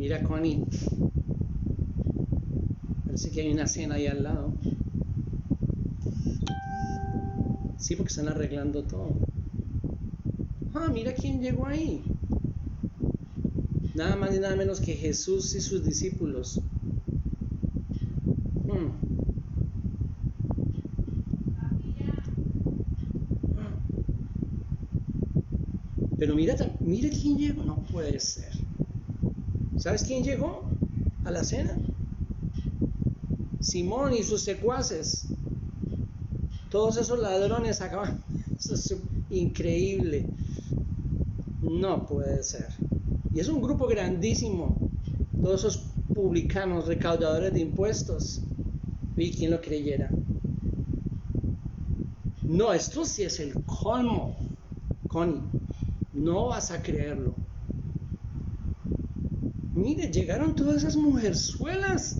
Mira, Connie, parece que hay una cena ahí al lado. Sí, porque están arreglando todo. Ah, mira quién llegó ahí. Nada más y nada menos que Jesús y sus discípulos. Pero mira quién llegó. No puede ser. ¿Sabes quién llegó a la cena? Simón y sus secuaces. Todos esos ladrones acaban. Eso es increíble. No puede ser. Y es un grupo grandísimo. Todos esos publicanos, recaudadores de impuestos. ¿Y quién lo creyera? No, esto sí es el colmo, Connie. No vas a creerlo. Mire, llegaron todas esas mujerzuelas.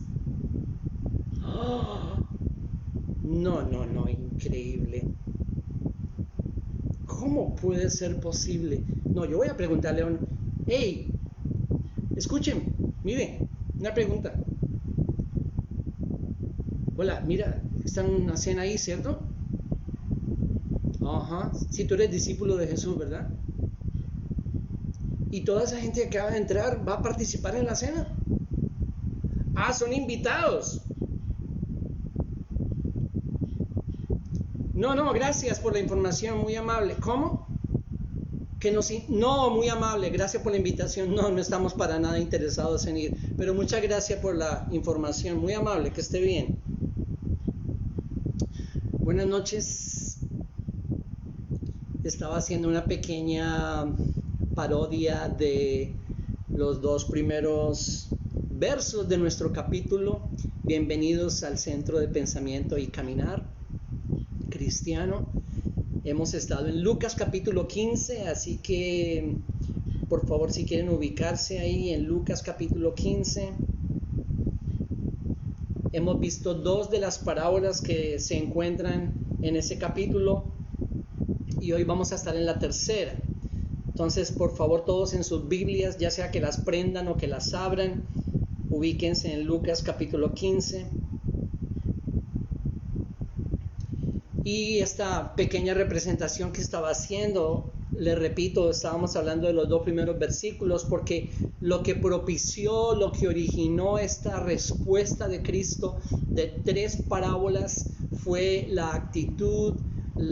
¡Oh! No, increíble. ¿Cómo puede ser posible? No, yo voy a preguntarle a un... ¡Hey! Escuchen, mire, una pregunta. Hola, mira, están en una cena ahí, ¿cierto? Ajá, si tú eres discípulo de Jesús, ¿verdad? Y toda esa gente que acaba de entrar va a participar en la cena. Ah, son invitados. No, gracias por la información, muy amable. ¿Cómo? No, muy amable, gracias por la invitación. No estamos para nada interesados en ir, pero muchas gracias por la información, muy amable, que esté bien. Buenas noches. Estaba haciendo una pequeña parodia de los 2 primeros versos de nuestro capítulo. Bienvenidos al Centro de Pensamiento y Caminar Cristiano. Hemos estado en Lucas capítulo 15, así que por favor, si quieren ubicarse ahí en Lucas capítulo 15. Hemos visto 2 de las parábolas que se encuentran en ese capítulo y hoy vamos a estar en la tercera. Entonces, por favor, todos en sus Biblias, ya sea que las prendan o que las abran, ubíquense en Lucas capítulo 15. Y esta pequeña representación que estaba haciendo, le repito, estábamos hablando de los 2 primeros versículos, porque lo que propició, lo que originó esta respuesta de Cristo de 3 parábolas fue la actitud,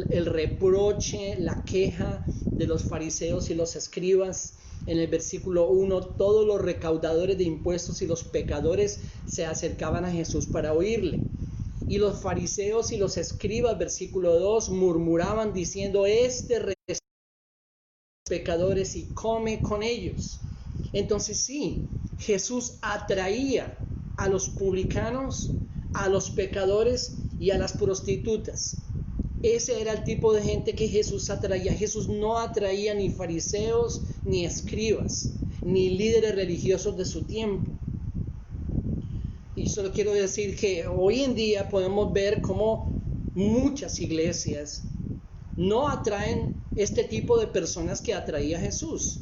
el reproche, la queja de los fariseos y los escribas. En el versículo 1, todos los recaudadores de impuestos y los pecadores se acercaban a Jesús para oírle. Y los fariseos y los escribas, versículo 2, murmuraban diciendo: este recibe pecadores y come con ellos. Entonces sí, Jesús atraía a los publicanos, a los pecadores y a las prostitutas. Ese era el tipo de gente que Jesús atraía. Jesús no atraía ni fariseos, ni escribas, ni líderes religiosos de su tiempo. Y solo quiero decir que hoy en día podemos ver cómo muchas iglesias no atraen este tipo de personas que atraía Jesús.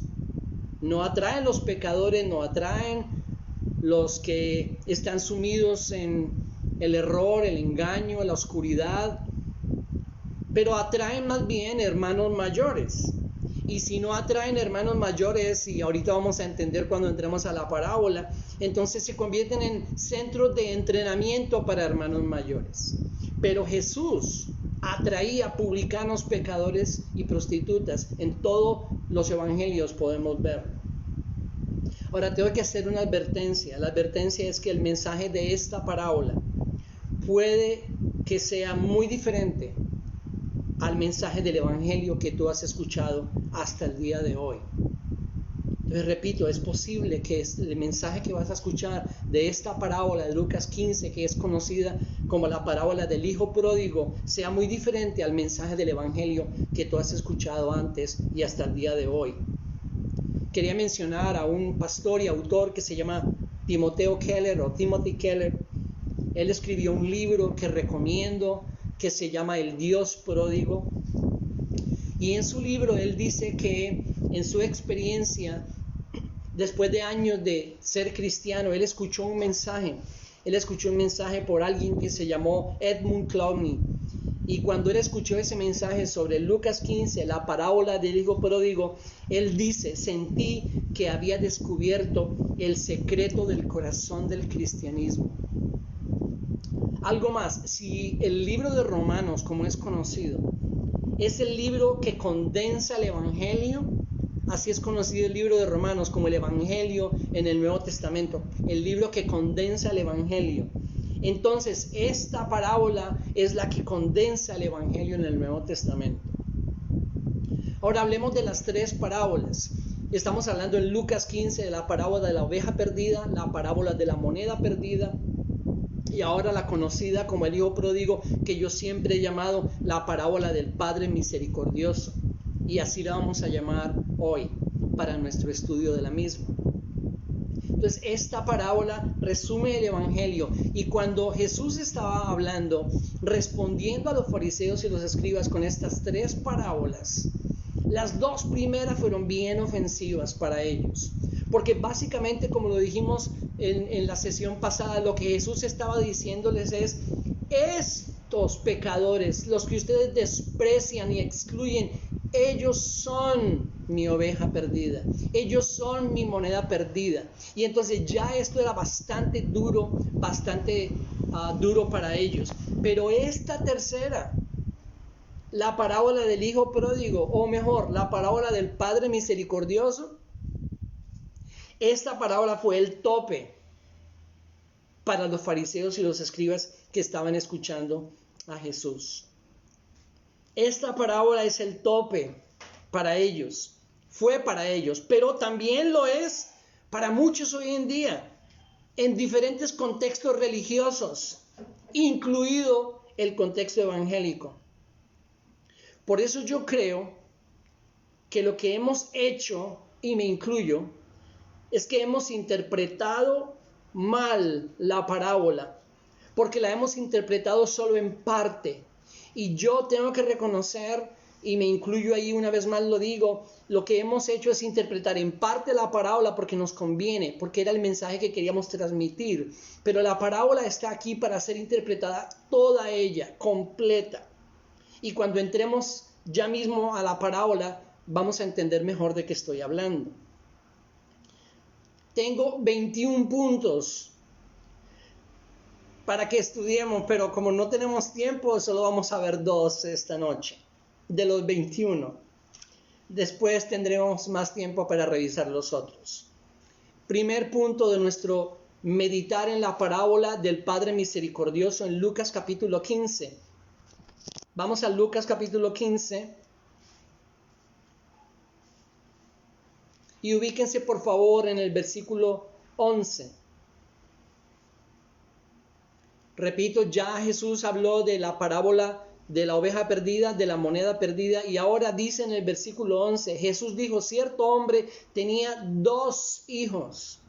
No atraen los pecadores, no atraen los que están sumidos en el error, el engaño, la oscuridad, pero atraen más bien hermanos mayores. Y si no atraen hermanos mayores, y ahorita vamos a entender cuando entremos a la parábola, entonces se convierten en centros de entrenamiento para hermanos mayores. Pero Jesús atraía publicanos, pecadores y prostitutas. En todos los evangelios podemos verlo. Ahora tengo que hacer una advertencia. La advertencia es que el mensaje de esta parábola puede que sea muy diferente al mensaje del evangelio que tú has escuchado hasta el día de hoy. Entonces repito, es posible que el mensaje que vas a escuchar de esta parábola de Lucas 15, que es conocida como la parábola del hijo pródigo, sea muy diferente al mensaje del evangelio que tú has escuchado antes y hasta el día de hoy. Quería mencionar a un pastor y autor que se llama Timothy Keller. Él escribió un libro que recomiendo, que se llama El Dios Pródigo. Y en su libro él dice que en su experiencia después de años de ser cristiano, él escuchó un mensaje. Él escuchó un mensaje por alguien que se llamó Edmund Clowney. Y cuando él escuchó ese mensaje sobre Lucas 15, la parábola del hijo pródigo, él dice: sentí que había descubierto el secreto del corazón del cristianismo. Algo más, si el libro de Romanos, como es conocido, es el libro que condensa el Evangelio, así es conocido el libro de Romanos como el Evangelio en el Nuevo Testamento, el libro que condensa el Evangelio. Entonces, esta parábola es la que condensa el Evangelio en el Nuevo Testamento. Ahora hablemos de las tres parábolas. Estamos hablando en Lucas 15 de la parábola de la oveja perdida, la parábola de la moneda perdida, y ahora la conocida como el hijo pródigo, que yo siempre he llamado la parábola del Padre misericordioso. Y así la vamos a llamar hoy para nuestro estudio de la misma. Entonces, esta parábola resume el Evangelio. Y cuando Jesús estaba hablando, respondiendo a los fariseos y los escribas con estas tres parábolas, las dos primeras fueron bien ofensivas para ellos. Porque básicamente, como lo dijimos en la sesión pasada, lo que Jesús estaba diciéndoles es: estos pecadores, los que ustedes desprecian y excluyen, ellos son mi oveja perdida, ellos son mi moneda perdida. Y entonces ya esto era bastante duro para ellos. Pero esta tercera, la parábola del hijo pródigo, o mejor, la parábola del Padre misericordioso, esta parábola fue el tope para los fariseos y los escribas que estaban escuchando a Jesús. Esta parábola es el tope para ellos, fue para ellos, pero también lo es para muchos hoy en día, en diferentes contextos religiosos, incluido el contexto evangélico. Por eso yo creo que lo que hemos hecho, y me incluyo, es que hemos interpretado mal la parábola, porque la hemos interpretado solo en parte. Y yo tengo que reconocer, y me incluyo ahí una vez más lo digo, lo que hemos hecho es interpretar en parte la parábola porque nos conviene, porque era el mensaje que queríamos transmitir. Pero la parábola está aquí para ser interpretada toda ella, completa. Y cuando entremos ya mismo a la parábola, vamos a entender mejor de qué estoy hablando. Tengo 21 puntos para que estudiemos, pero como no tenemos tiempo, solo vamos a ver 2 esta noche, de los 21. Después tendremos más tiempo para revisar los otros. Primer punto de nuestro meditar en la parábola del Padre misericordioso en Lucas capítulo 15. Vamos a Lucas capítulo 15. Y ubíquense por favor en el versículo 11. Repito, ya Jesús habló de la parábola de la oveja perdida, de la moneda perdida, y ahora dice en el versículo 11, Jesús dijo: cierto hombre tenía 2 hijos.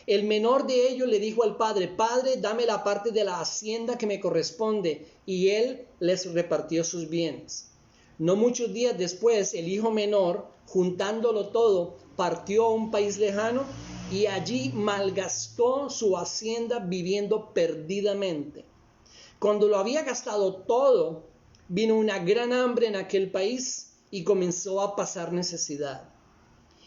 El menor de ellos le dijo al padre: Padre, dame la parte de la hacienda que me corresponde, y él les repartió sus bienes. No muchos días después, el hijo menor, juntándolo todo, partió a un país lejano y allí malgastó su hacienda viviendo perdidamente. Cuando lo había gastado todo, vino una gran hambre en aquel país y comenzó a pasar necesidad.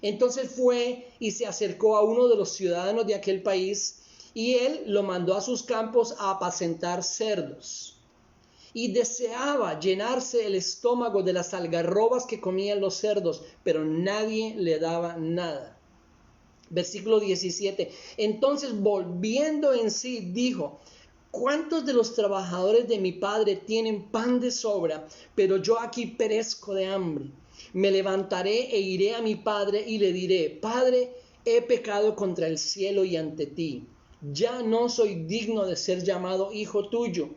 Entonces fue y se acercó a uno de los ciudadanos de aquel país y él lo mandó a sus campos a apacentar cerdos. Y deseaba llenarse el estómago de las algarrobas que comían los cerdos, pero nadie le daba nada. Versículo 17. Entonces, volviendo en sí, dijo: ¿cuántos de los trabajadores de mi padre tienen pan de sobra, pero yo aquí perezco de hambre? Me levantaré e iré a mi padre y le diré: Padre, he pecado contra el cielo y ante ti. Ya no soy digno de ser llamado hijo tuyo.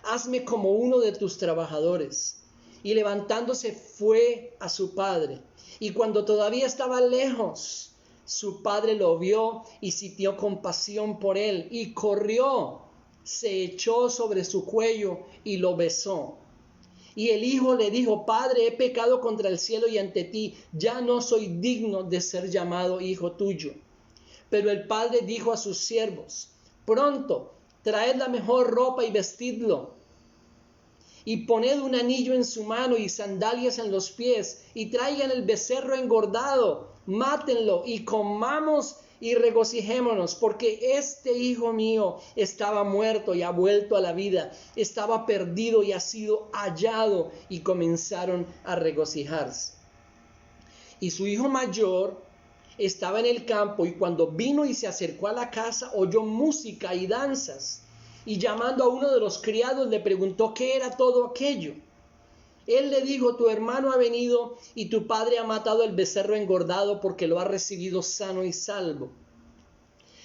Hazme como uno de tus trabajadores. Y levantándose fue a su padre. Y cuando todavía estaba lejos, su padre lo vio y sintió compasión por él. Y corrió, se echó sobre su cuello y lo besó. Y el hijo le dijo: Padre, he pecado contra el cielo y ante ti, ya no soy digno de ser llamado hijo tuyo. Pero el padre dijo a sus siervos: Pronto, traed la mejor ropa y vestidlo, y poned un anillo en su mano y sandalias en los pies, y traigan el becerro engordado, mátenlo y comamos y regocijémonos, porque este hijo mío estaba muerto y ha vuelto a la vida, estaba perdido y ha sido hallado. Y comenzaron a regocijarse. Y su hijo mayor estaba en el campo, y cuando vino y se acercó a la casa, oyó música y danzas, y llamando a uno de los criados le preguntó qué era todo aquello. Él le dijo: tu hermano ha venido y tu padre ha matado el becerro engordado porque lo ha recibido sano y salvo.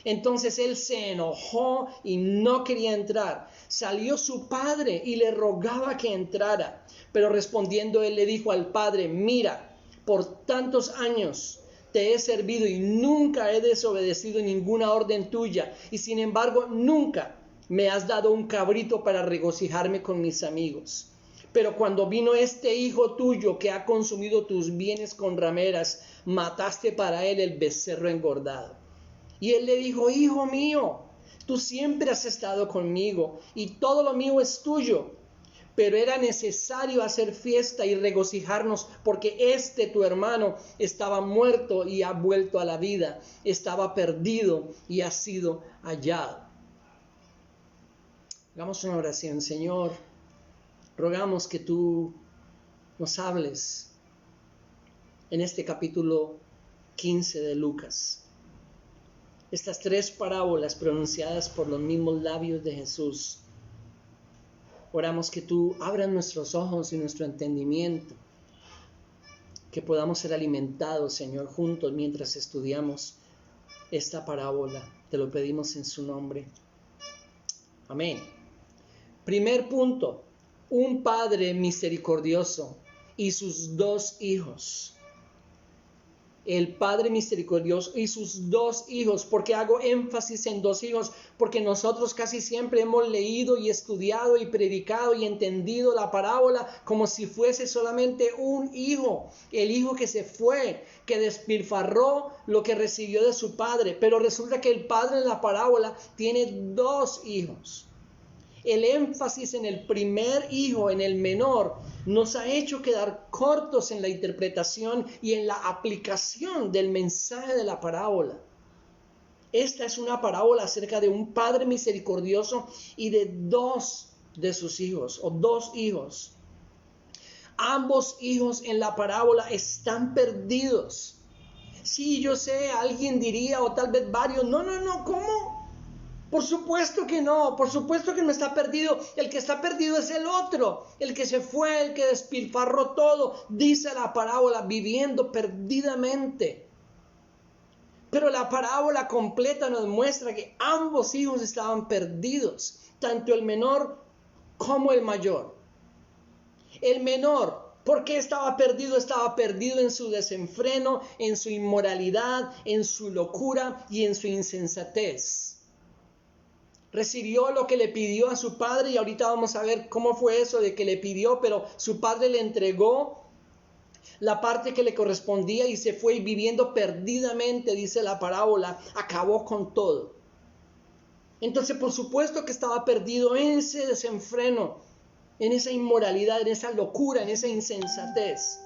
Entonces él se enojó y no quería entrar. Salió su padre y le rogaba que entrara, pero respondiendo él le dijo al padre: mira, por tantos años te he servido y nunca he desobedecido ninguna orden tuya, y sin embargo nunca me has dado un cabrito para regocijarme con mis amigos. Pero cuando vino este hijo tuyo que ha consumido tus bienes con rameras, mataste para él el becerro engordado. Y él le dijo: hijo mío, tú siempre has estado conmigo y todo lo mío es tuyo. Pero era necesario hacer fiesta y regocijarnos, porque tu hermano estaba muerto y ha vuelto a la vida, estaba perdido y ha sido hallado. Hagamos una oración. Señor, rogamos que tú nos hables en este capítulo 15 de Lucas. Estas 3 parábolas pronunciadas por los mismos labios de Jesús. Oramos que tú abras nuestros ojos y nuestro entendimiento, que podamos ser alimentados, Señor, juntos mientras estudiamos esta parábola. Te lo pedimos en su nombre. Amén. Primer punto: un padre misericordioso y sus 2 hijos. El padre misericordioso y sus 2 hijos. ¿Por qué hago énfasis en 2 hijos? Porque nosotros casi siempre hemos leído y estudiado y predicado y entendido la parábola como si fuese solamente un hijo. El hijo que se fue, que despilfarró lo que recibió de su padre. Pero resulta que el padre en la parábola tiene 2 hijos. El énfasis en el primer hijo, en el menor, nos ha hecho quedar cortos en la interpretación y en la aplicación del mensaje de la parábola. Esta es una parábola acerca de un padre misericordioso y de 2 de sus hijos, o 2 hijos. Ambos hijos en la parábola están perdidos. Sí, yo sé, alguien diría, o tal vez varios: no, ¿cómo? Por supuesto que no, por supuesto que no está perdido. El que está perdido es el otro, el que se fue, el que despilfarró todo, dice la parábola, viviendo perdidamente. Pero la parábola completa nos muestra que ambos hijos estaban perdidos, tanto el menor como el mayor. El menor, ¿por qué estaba perdido? Estaba perdido en su desenfreno, en su inmoralidad, en su locura y en su insensatez. Recibió lo que le pidió a su padre, y ahorita vamos a ver cómo fue eso de que le pidió, pero su padre le entregó la parte que le correspondía y se fue, y viviendo perdidamente, dice la parábola, acabó con todo. Entonces, por supuesto que estaba perdido en ese desenfreno, en esa inmoralidad, en esa locura, en esa insensatez.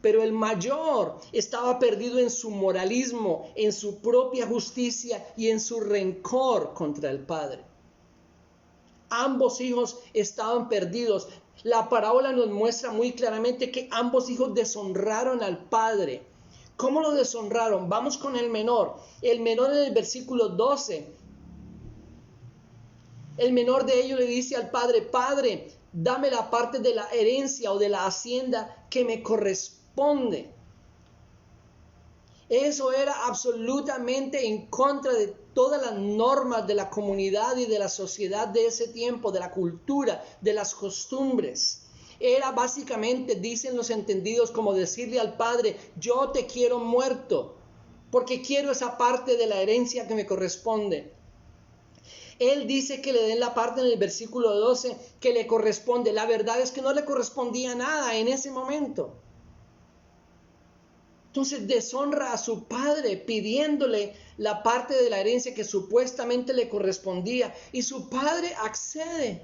Pero el mayor estaba perdido en su moralismo, en su propia justicia y en su rencor contra el padre. Ambos hijos estaban perdidos. La parábola nos muestra muy claramente que ambos hijos deshonraron al padre. ¿Cómo lo deshonraron? Vamos con el menor. El menor en el versículo 12. El menor de ellos le dice al padre: Padre, dame la parte de la herencia o de la hacienda que me corresponde. Eso era absolutamente en contra de todas las normas de la comunidad y de la sociedad de ese tiempo, de la cultura, de las costumbres. Era básicamente, dicen los entendidos, como decirle al padre: yo te quiero muerto, porque quiero esa parte de la herencia que me corresponde. Él dice que le den la parte en el versículo 12 que le corresponde. La verdad es que no le correspondía nada en ese momento. Entonces deshonra a su padre pidiéndole la parte de la herencia que supuestamente le correspondía. Y su padre accede.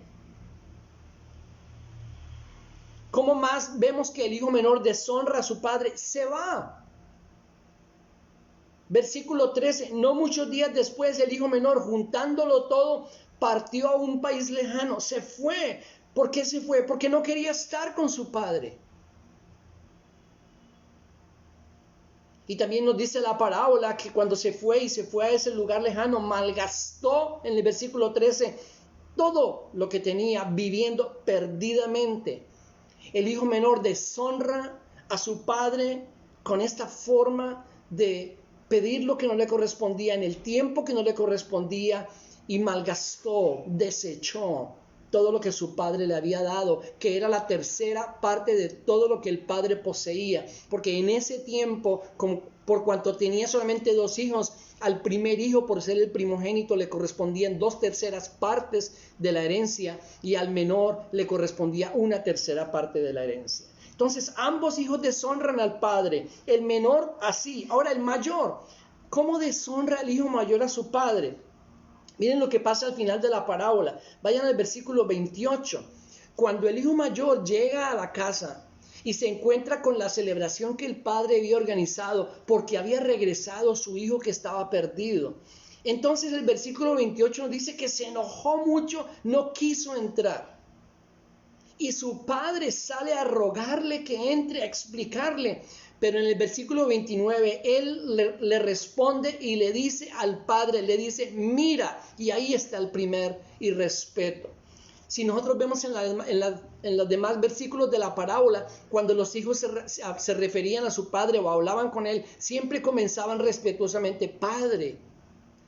¿Cómo más vemos que el hijo menor deshonra a su padre? Se va. Versículo 13, no muchos días después el hijo menor, juntándolo todo, partió a un país lejano, se fue. ¿Por qué se fue? Porque no quería estar con su padre. Y también nos dice la parábola que cuando se fue a ese lugar lejano, malgastó en el versículo 13 todo lo que tenía, viviendo perdidamente. El hijo menor deshonra a su padre con esta forma de pedir lo que no le correspondía en el tiempo que no le correspondía y malgastó, desechó todo lo que su padre le había dado, que era la tercera parte de todo lo que el padre poseía, porque en ese tiempo, por cuanto tenía solamente 2 hijos, al primer hijo, por ser el primogénito, le correspondían 2/3 partes de la herencia y al menor le correspondía 1/3 parte de la herencia. Entonces ambos hijos deshonran al padre, el menor así. Ahora el mayor, ¿cómo deshonra el hijo mayor a su padre? Miren lo que pasa al final de la parábola. Vayan al versículo 28. Cuando el hijo mayor llega a la casa y se encuentra con la celebración que el padre había organizado porque había regresado su hijo que estaba perdido. Entonces el versículo 28 nos dice que se enojó mucho, no quiso entrar. Y su padre sale a rogarle que entre, a explicarle. Pero en el versículo 29, él le responde y le dice al padre, le dice, mira, y ahí está el primer irrespeto. Si nosotros vemos en los demás versículos de la parábola, cuando los hijos se referían a su padre o hablaban con él, siempre comenzaban respetuosamente, padre.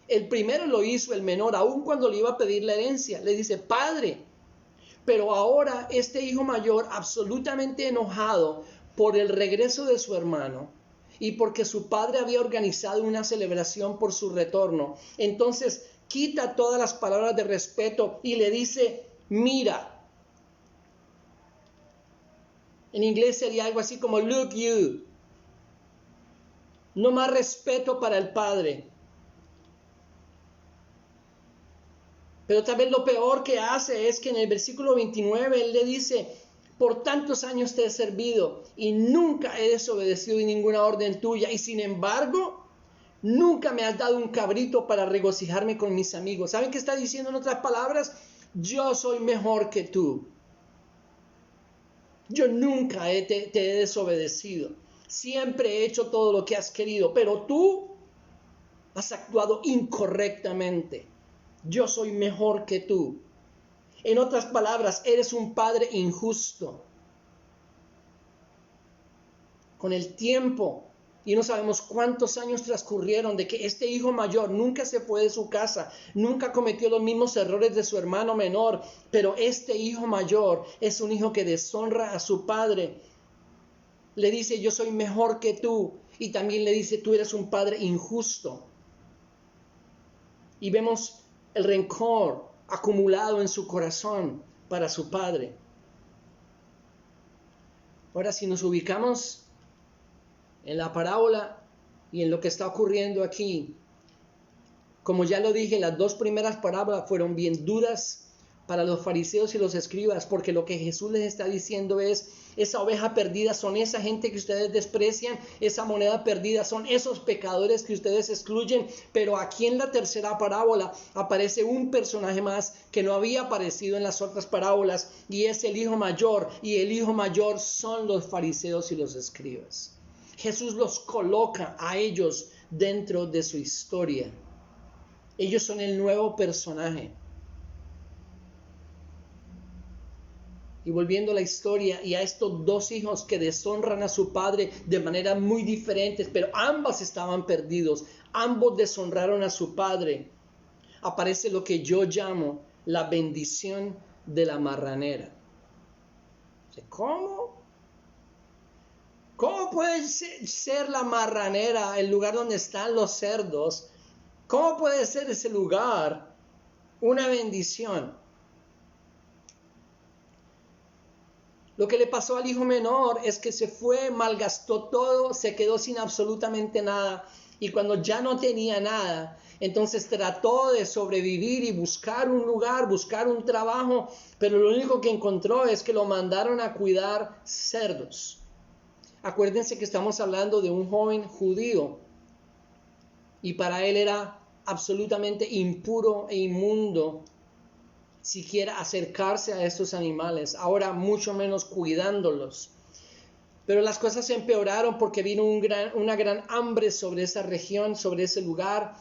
El primero lo hizo el menor, aun cuando le iba a pedir la herencia, le dice, padre. Pero ahora este hijo mayor, absolutamente enojado por el regreso de su hermano y porque su padre había organizado una celebración por su retorno, entonces quita todas las palabras de respeto y le dice, mira. En inglés sería algo así como look you. No más respeto para el padre. Pero tal vez lo peor que hace es que en el versículo 29 él le dice, por tantos años te he servido y nunca he desobedecido ninguna orden tuya y sin embargo nunca me has dado un cabrito para regocijarme con mis amigos. ¿Saben qué está diciendo en otras palabras? Yo soy mejor que tú. Yo nunca te he desobedecido. Siempre he hecho todo lo que has querido, pero tú has actuado incorrectamente. Yo soy mejor que tú. En otras palabras, eres un padre injusto. Con el tiempo, y no sabemos cuántos años transcurrieron de que este hijo mayor nunca se fue de su casa, nunca cometió los mismos errores de su hermano menor, pero este hijo mayor es un hijo que deshonra a su padre. Le dice, yo soy mejor que tú, y también le dice, tú eres un padre injusto. Y vemos el rencor acumulado en su corazón para su padre. Ahora, si nos ubicamos en la parábola y en lo que está ocurriendo aquí, como ya lo dije, las 2 primeras parábolas fueron bien duras para los fariseos y los escribas, porque lo que Jesús les está diciendo es, esa oveja perdida son esa gente que ustedes desprecian, esa moneda perdida son esos pecadores que ustedes excluyen, pero aquí en la tercera parábola aparece un personaje más que no había aparecido en las otras parábolas, y es el hijo mayor, y el hijo mayor son los fariseos y los escribas. Jesús los coloca a ellos dentro de su historia. Ellos son el nuevo personaje. Y volviendo a la historia y a estos 2 hijos que deshonran a su padre de manera muy diferentes, pero ambos estaban perdidos, ambos deshonraron a su padre, aparece lo que yo llamo la bendición de la marranera. ¿Cómo? ¿Cómo puede ser la marranera el lugar donde están los cerdos? ¿Cómo puede ser ese lugar una bendición. Lo que le pasó al hijo menor es que se fue, malgastó todo, se quedó sin absolutamente nada. Y cuando ya no tenía nada, entonces trató de sobrevivir y buscar un lugar, buscar un trabajo, pero lo único que encontró es que lo mandaron a cuidar cerdos. Acuérdense que estamos hablando de un joven judío y para él era absolutamente impuro e inmundo siquiera acercarse a estos animales, ahora mucho menos cuidándolos. Pero las cosas se empeoraron porque vino una gran hambre sobre esa región, sobre ese lugar,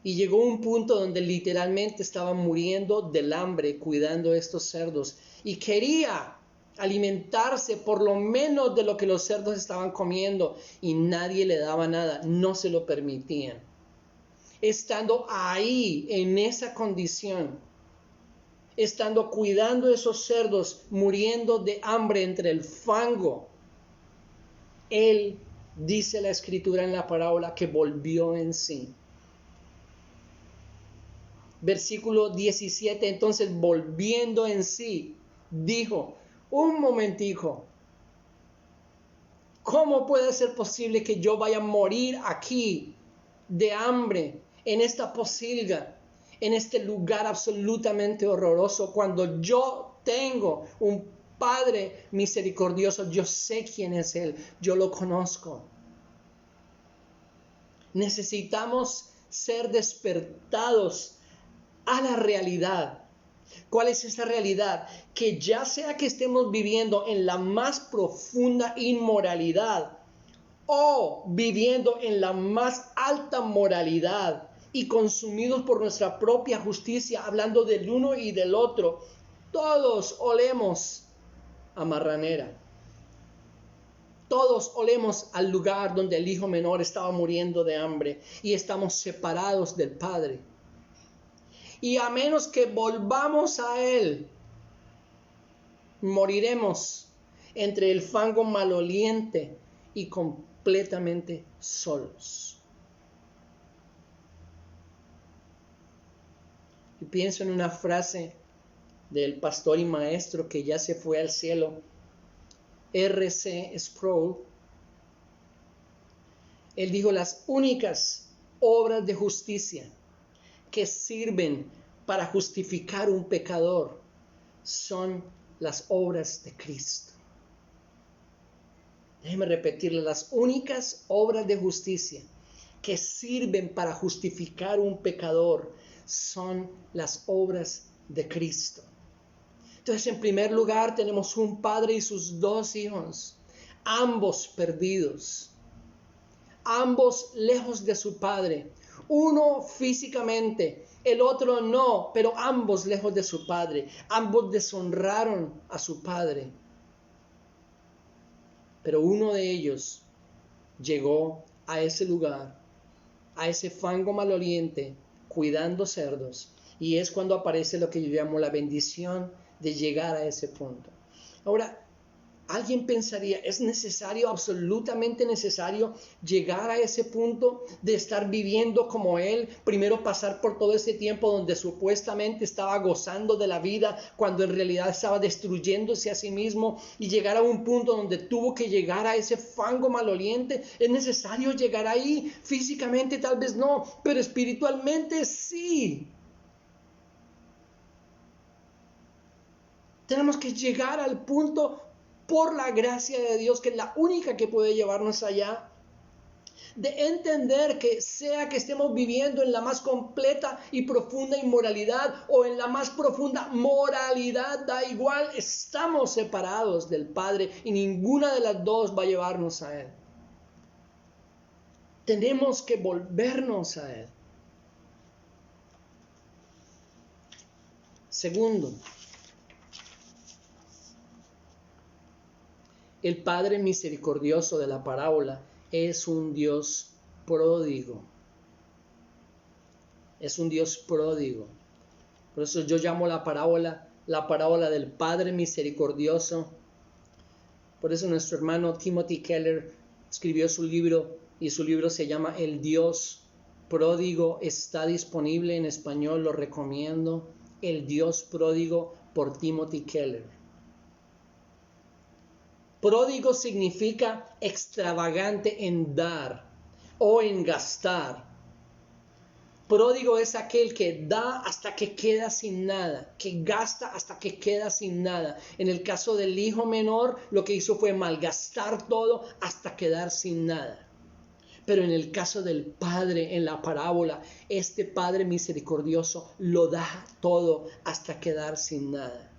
y llegó un punto donde literalmente estaba muriendo del hambre cuidando estos cerdos y quería alimentarse por lo menos de lo que los cerdos estaban comiendo y nadie le daba nada, no se lo permitían. Estando ahí en esa condición, estando cuidando esos cerdos, muriendo de hambre entre el fango, él, dice la escritura en la parábola, que volvió en sí. Versículo 17, entonces volviendo en sí, dijo, un momentico, ¿cómo puede ser posible que yo vaya a morir aquí de hambre, en esta posilga, en este lugar absolutamente horroroso, cuando yo tengo un Padre misericordioso? Yo sé quién es Él, yo lo conozco. Necesitamos ser despertados a la realidad. ¿Cuál es esa realidad? Que ya sea que estemos viviendo en la más profunda inmoralidad o viviendo en la más alta moralidad y consumidos por nuestra propia justicia, hablando del uno y del otro, todos olemos a marranera. Todos olemos al lugar donde el hijo menor estaba muriendo de hambre y estamos separados del Padre. Y a menos que volvamos a Él, moriremos entre el fango maloliente y completamente solos. Y pienso en una frase del pastor y maestro que ya se fue al cielo, R.C. Sproul. Él dijo: las únicas obras de justicia que sirven para justificar un pecador son las obras de Cristo. Déjeme repetirle: las únicas obras de justicia que sirven para justificar un pecador son las obras de Cristo. Entonces, en primer lugar, tenemos un padre y sus dos hijos, ambos perdidos, ambos lejos de su padre, uno físicamente, el otro no, pero ambos lejos de su padre, ambos deshonraron a su padre. Pero uno de ellos llegó a ese lugar, a ese fango maloliente, cuidando cerdos, y es cuando aparece lo que yo llamo la bendición de llegar a ese punto. Ahora, alguien pensaría, ¿es necesario, absolutamente necesario, llegar a ese punto de estar viviendo como Él? Primero pasar por todo ese tiempo donde supuestamente estaba gozando de la vida, cuando en realidad estaba destruyéndose a sí mismo, y llegar a un punto donde tuvo que llegar a ese fango maloliente. ¿Es necesario llegar ahí? Físicamente tal vez no, pero espiritualmente sí. Tenemos que llegar al punto, por la gracia de Dios, que es la única que puede llevarnos allá, de entender que sea que estemos viviendo en la más completa y profunda inmoralidad o en la más profunda moralidad, da igual, estamos separados del Padre y ninguna de las dos va a llevarnos a Él. Tenemos que volvernos a Él. Segundo, el Padre misericordioso de la parábola es un Dios pródigo. Es un Dios pródigo. Por eso yo llamo la parábola del Padre misericordioso. Por eso nuestro hermano Timothy Keller escribió su libro, y su libro se llama El Dios Pródigo está disponible en español, lo recomiendo. El Dios pródigo por Timothy Keller. Pródigo significa extravagante en dar o en gastar. Pródigo es aquel que da hasta que queda sin nada, que gasta hasta que queda sin nada. En el caso del hijo menor, lo que hizo fue malgastar todo hasta quedar sin nada. Pero en el caso del padre en la parábola, este padre misericordioso lo da todo hasta quedar sin nada.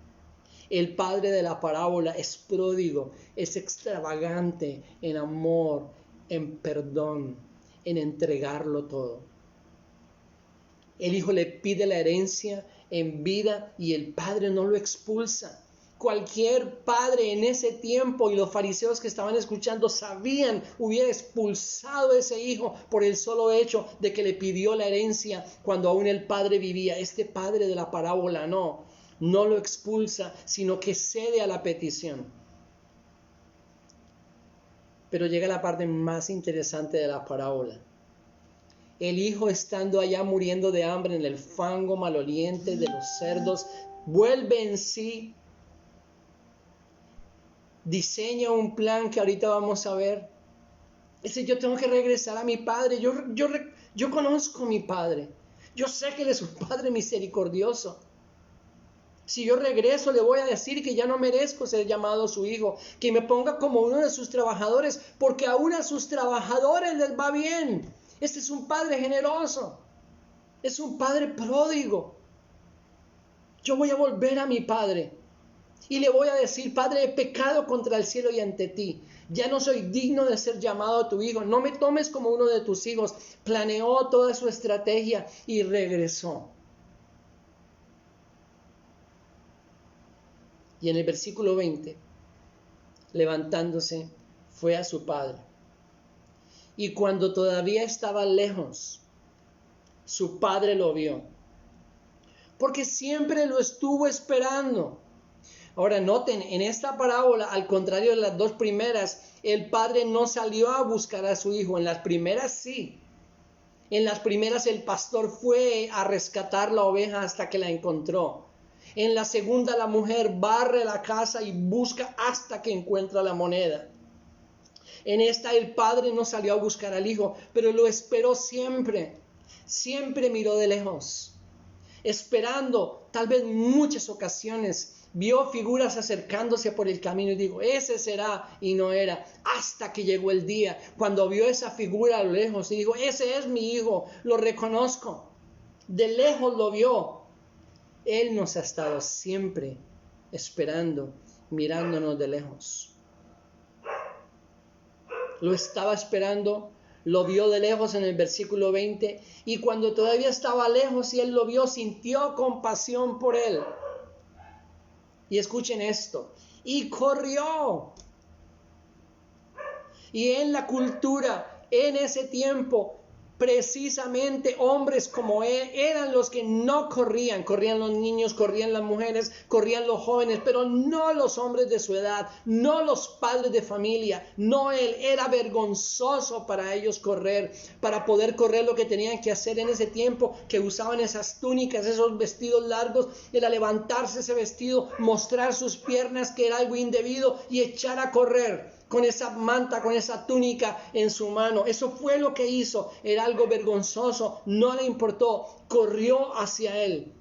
El padre de la parábola es pródigo, es extravagante en amor, en perdón, en entregarlo todo. El hijo le pide la herencia en vida y el padre no lo expulsa. Cualquier padre en ese tiempo y los fariseos que estaban escuchando hubiera expulsado a ese hijo por el solo hecho de que le pidió la herencia cuando aún el padre vivía. Este padre de la parábola no lo expulsa, sino que cede a la petición. Pero llega la parte más interesante de la parábola. El hijo, estando allá muriendo de hambre en el fango maloliente de los cerdos, vuelve en sí, diseña un plan que ahorita vamos a ver. Dice, yo tengo que regresar a mi padre. Yo conozco a mi padre. Yo sé que él es un padre misericordioso. Si yo regreso, le voy a decir que ya no merezco ser llamado su hijo, que me ponga como uno de sus trabajadores, porque aún a sus trabajadores les va bien. Este es un padre generoso. Es un padre pródigo. Yo voy a volver a mi padre. Y le voy a decir, Padre, he pecado contra el cielo y ante ti. Ya no soy digno de ser llamado tu hijo. No me tomes como uno de tus hijos. Planeó toda su estrategia y regresó. Y en el versículo 20, levantándose, fue a su padre. Y cuando todavía estaba lejos, su padre lo vio, porque siempre lo estuvo esperando. Ahora noten, en esta parábola, al contrario de las dos primeras, el padre no salió a buscar a su hijo. En las primeras sí. En las primeras el pastor fue a rescatar la oveja hasta que la encontró. En la segunda la mujer barre la casa y busca hasta que encuentra la moneda. En esta el padre no salió a buscar al hijo, pero lo esperó siempre. Siempre miró de lejos, esperando, tal vez muchas ocasiones. Vio figuras acercándose por el camino y dijo, ese será, y no era, hasta que llegó el día, cuando vio esa figura a lo lejos y dijo, ese es mi hijo, lo reconozco. De lejos lo vio. Él nos ha estado siempre esperando, mirándonos de lejos. Lo estaba esperando, lo vio de lejos en el versículo 20, y cuando todavía estaba lejos y él lo vio, sintió compasión por él. Y escuchen esto, y corrió. Y en la cultura, en ese tiempo, precisamente hombres como él eran los que no corrían. Corrían los niños, corrían las mujeres, corrían los jóvenes, pero no los hombres de su edad, no los padres de familia, no él. Era vergonzoso para ellos correr, para poder correr lo que tenían que hacer en ese tiempo, que usaban esas túnicas, esos vestidos largos, era levantarse ese vestido, mostrar sus piernas, que era algo indebido, y echar a correr con esa manta, con esa túnica en su mano. Eso fue lo que hizo. Era algo vergonzoso. No le importó. Corrió hacia él.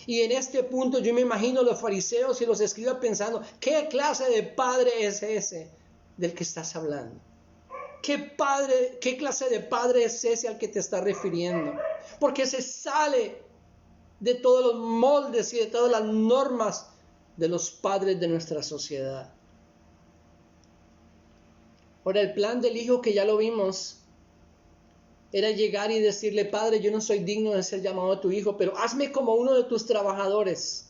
Y en este punto yo me imagino los fariseos y los escribas pensando, ¿qué clase de padre es ese del que estás hablando? ¿Qué clase de padre es ese al que te estás refiriendo? Porque se sale de todos los moldes y de todas las normas de los padres de nuestra sociedad. Ahora, el plan del hijo, que ya lo vimos, era llegar y decirle, Padre, yo no soy digno de ser llamado tu hijo, pero hazme como uno de tus trabajadores.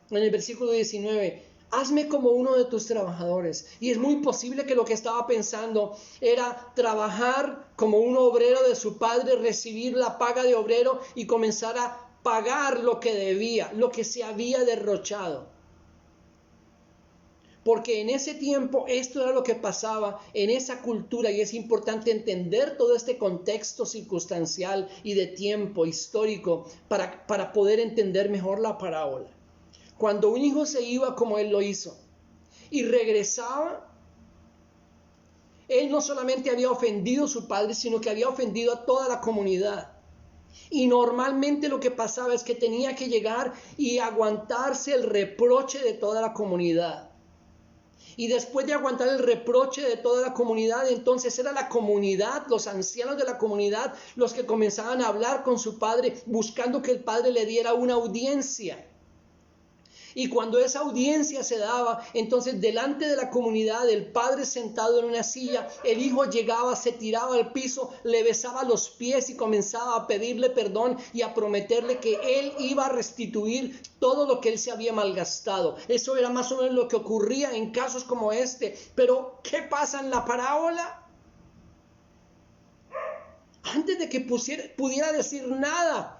En el versículo 19, hazme como uno de tus trabajadores. Y es muy posible que lo que estaba pensando era trabajar como un obrero de su padre, recibir la paga de obrero y comenzar a pagar lo que debía, lo que se había derrochado. porque en ese tiempo esto era lo que pasaba en esa cultura y es importante entender todo este contexto circunstancial y de tiempo histórico para poder entender mejor la parábola. Cuando un hijo se iba como él lo hizo y regresaba, él no solamente había ofendido a su padre, sino que había ofendido a toda la comunidad. Y normalmente lo que pasaba es que tenía que llegar y aguantarse el reproche de toda la comunidad. Y después de aguantar el reproche de toda la comunidad, entonces era la comunidad, los ancianos de la comunidad, los que comenzaban a hablar con su padre, buscando que el padre le diera una audiencia. Y cuando esa audiencia se daba, entonces delante de la comunidad, el padre sentado en una silla, el hijo llegaba, se tiraba al piso, le besaba los pies y comenzaba a pedirle perdón y a prometerle que él iba a restituir todo lo que él se había malgastado. Eso era más o menos lo que ocurría en casos como este. Pero, ¿qué pasa en la parábola? Antes de que pudiera decir nada,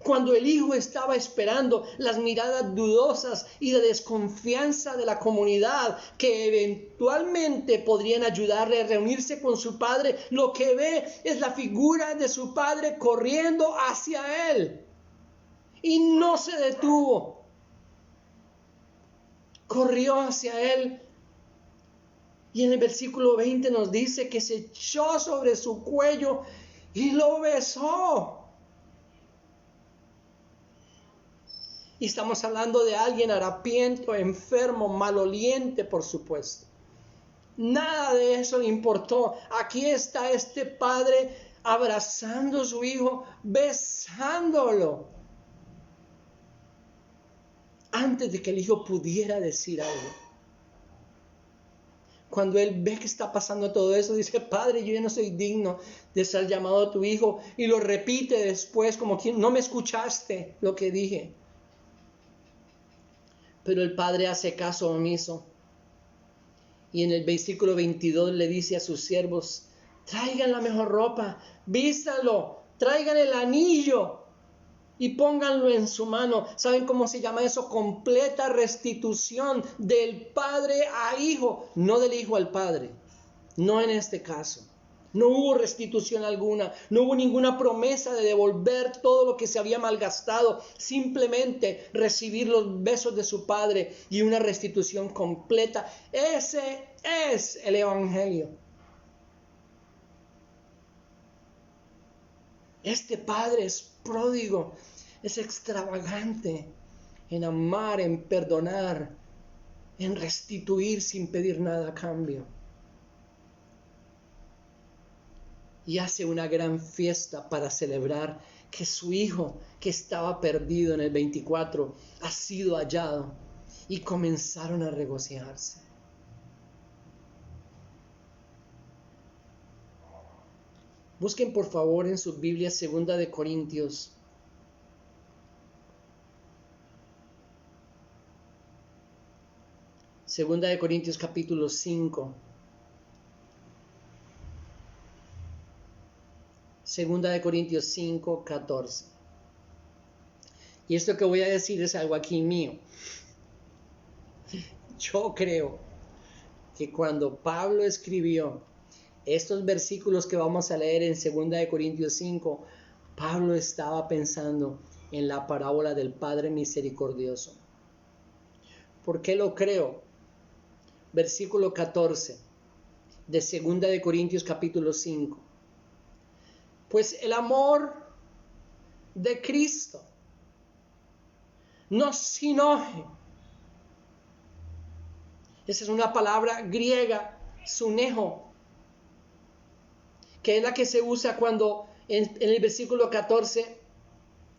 cuando el hijo estaba esperando las miradas dudosas y de desconfianza de la comunidad que eventualmente podrían ayudarle a reunirse con su padre, lo que ve es la figura de su padre corriendo hacia él. Y no se detuvo. Corrió hacia él. Y en el versículo 20 nos dice que se echó sobre su cuello y lo besó. Y estamos hablando de alguien harapiento, enfermo, maloliente, por supuesto. Nada de eso le importó. Aquí está este padre abrazando a su hijo, besándolo, antes de que el hijo pudiera decir algo. Cuando él ve que está pasando todo eso, dice: Padre, yo ya no soy digno de ser llamado a tu hijo. Y lo repite después como quien: no me escuchaste lo que dije. Pero el padre hace caso omiso. Y en el versículo 22 le dice a sus siervos: traigan la mejor ropa, vístanlo, traigan el anillo y pónganlo en su mano. ¿Saben cómo se llama eso? Completa restitución del padre a hijo, no del hijo al padre. No en este caso. No hubo restitución alguna, no hubo ninguna promesa de devolver todo lo que se había malgastado, simplemente recibir los besos de su padre y una restitución completa. Ese es el Evangelio. Este padre es pródigo, es extravagante en amar, en perdonar, en restituir sin pedir nada a cambio. Y hace una gran fiesta para celebrar que su hijo, que estaba perdido en el 24, ha sido hallado. Y comenzaron a regocijarse. Busquen por favor en sus Biblias 2 de Corintios. Segunda de Corintios capítulo 5. Segunda de Corintios 5, 14. Y esto que voy a decir es algo aquí mío. Yo creo que cuando Pablo escribió estos versículos que vamos a leer en Segunda de Corintios 5, Pablo estaba pensando en la parábola del Padre misericordioso. ¿Por qué lo creo? Versículo 14 de Segunda de Corintios capítulo 5. Pues el amor de Cristo no se enoje. Esa es una palabra griega, sunejo, que es la que se usa cuando en el versículo 14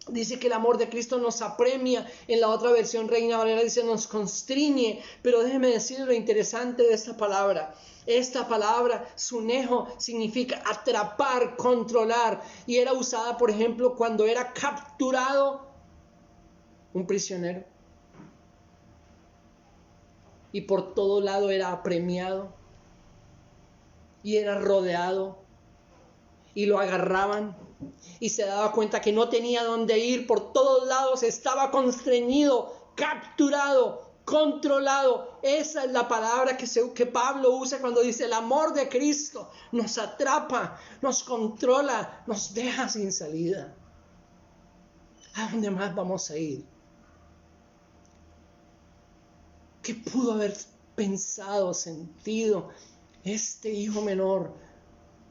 dice que el amor de Cristo nos apremia. En la otra versión Reina Valera dice nos constriñe. Pero déjeme decir lo interesante de esta palabra. Esta palabra, sunejo, significa atrapar, controlar. Y era usada, por ejemplo, cuando era capturado un prisionero. Y por todo lado era apremiado. Y era rodeado. Y lo agarraban. Y se daba cuenta que no tenía dónde ir. Por todos lados estaba constreñido, capturado, controlado. Esa es la palabra que Pablo usa cuando dice el amor de Cristo nos atrapa, nos controla, nos deja sin salida. ¿A dónde más vamos a ir? ¿Qué pudo haber pensado, sentido este hijo menor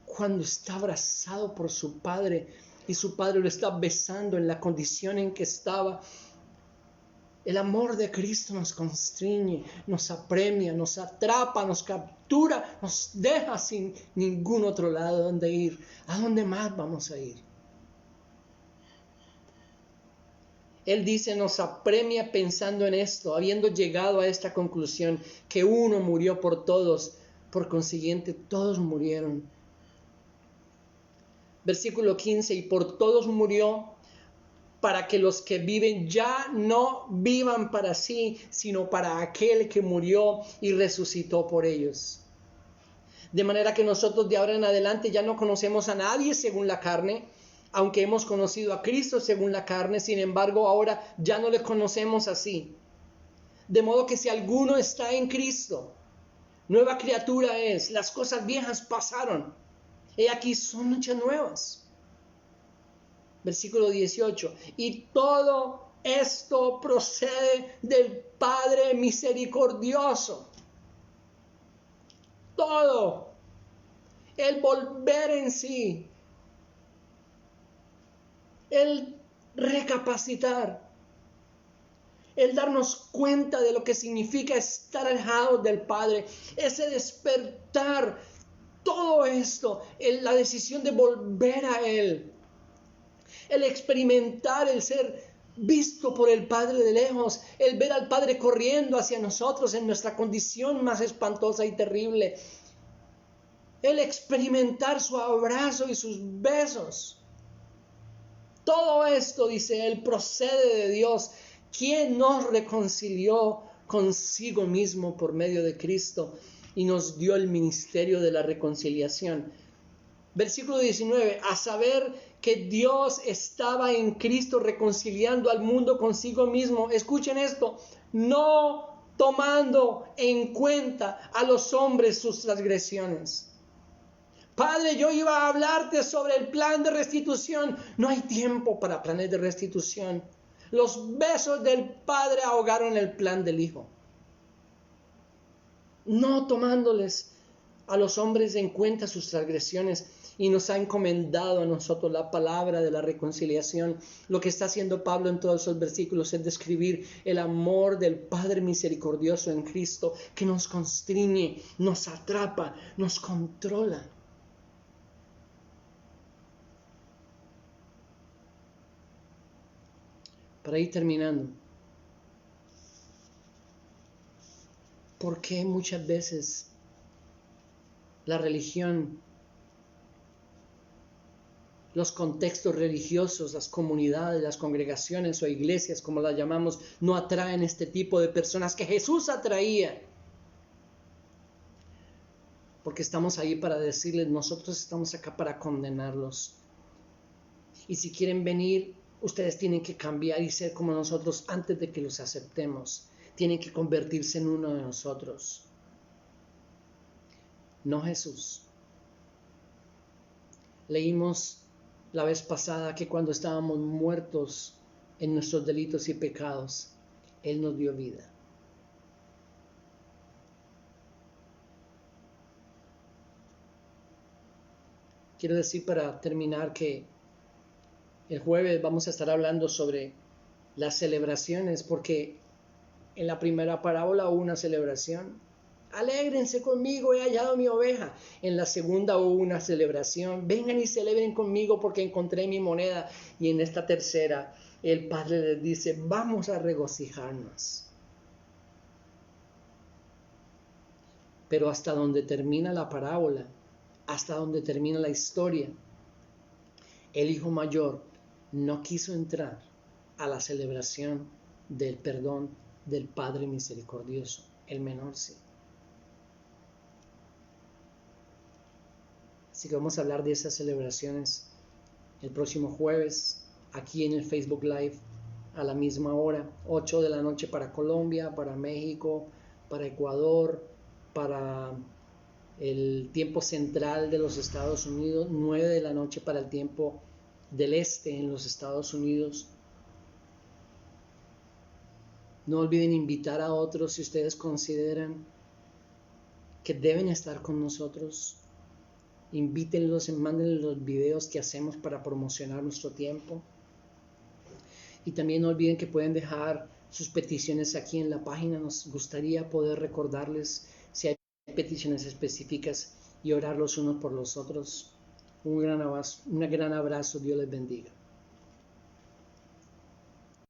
cuando está abrazado por su padre y su padre lo está besando en la condición en que estaba? El amor de Cristo nos constriñe, nos apremia, nos atrapa, nos captura, nos deja sin ningún otro lado donde ir. ¿A dónde más vamos a ir? Él dice, nos apremia pensando en esto, habiendo llegado a esta conclusión, que uno murió por todos, por consiguiente todos murieron. Versículo 15, y por todos murió, para que los que viven ya no vivan para sí, sino para aquel que murió y resucitó por ellos. De manera que nosotros de ahora en adelante ya no conocemos a nadie según la carne, aunque hemos conocido a Cristo según la carne, sin embargo ahora ya no le conocemos así. De modo que si alguno está en Cristo, nueva criatura es, las cosas viejas pasaron, he aquí son hechas nuevas. Versículo 18, y todo esto procede del Padre misericordioso. Todo, el volver en sí, el recapacitar, el darnos cuenta de lo que significa estar alejados del Padre, ese despertar, todo esto, la decisión de volver a Él, el experimentar, el ser visto por el Padre de lejos, el ver al Padre corriendo hacia nosotros en nuestra condición más espantosa y terrible, el experimentar su abrazo y sus besos. Todo esto, dice él, procede de Dios, quien nos reconcilió consigo mismo por medio de Cristo y nos dio el ministerio de la reconciliación. Versículo 19, a saber que Dios estaba en Cristo reconciliando al mundo consigo mismo. Escuchen esto, no tomando en cuenta a los hombres sus transgresiones. Padre, yo iba a hablarte sobre el plan de restitución. No hay tiempo para planes de restitución. Los besos del Padre ahogaron el plan del Hijo. No tomándoles a los hombres en cuenta sus transgresiones, y nos ha encomendado a nosotros la palabra de la reconciliación. Lo que está haciendo Pablo en todos esos versículos es describir el amor del Padre misericordioso en Cristo, que nos constriñe, nos atrapa, nos controla. Para ir terminando, ¿por qué muchas veces la religión, los contextos religiosos, las comunidades, las congregaciones o iglesias, como las llamamos, no atraen este tipo de personas que Jesús atraía? Porque estamos ahí para decirles, nosotros estamos acá para condenarlos. Y si quieren venir, ustedes tienen que cambiar y ser como nosotros antes de que los aceptemos. Tienen que convertirse en uno de nosotros. No Jesús. Leímos la vez pasada que cuando estábamos muertos en nuestros delitos y pecados, Él nos dio vida. Quiero decir para terminar que el jueves vamos a estar hablando sobre las celebraciones, porque en la primera parábola hubo una celebración. Alégrense conmigo, he hallado mi oveja. En la segunda hubo una celebración. Vengan y celebren conmigo porque encontré mi moneda. Y en esta tercera, el Padre les dice, vamos a regocijarnos. Pero hasta donde termina la parábola, hasta donde termina la historia, el hijo mayor no quiso entrar a la celebración del perdón del Padre misericordioso. El menor sí. Así que vamos a hablar de esas celebraciones el próximo jueves aquí en el Facebook Live a la misma hora, 8 de la noche para Colombia, para México, para Ecuador, para el tiempo central de los Estados Unidos, 9 de la noche para el tiempo del este en los Estados Unidos. No olviden invitar a otros si ustedes consideran que deben estar con nosotros. Invítenlos, mándenles los videos que hacemos para promocionar nuestro tiempo. Y también no olviden que pueden dejar sus peticiones aquí en la página. Nos gustaría poder recordarles si hay peticiones específicas y orar los unos por los otros. Un gran abrazo. Dios les bendiga.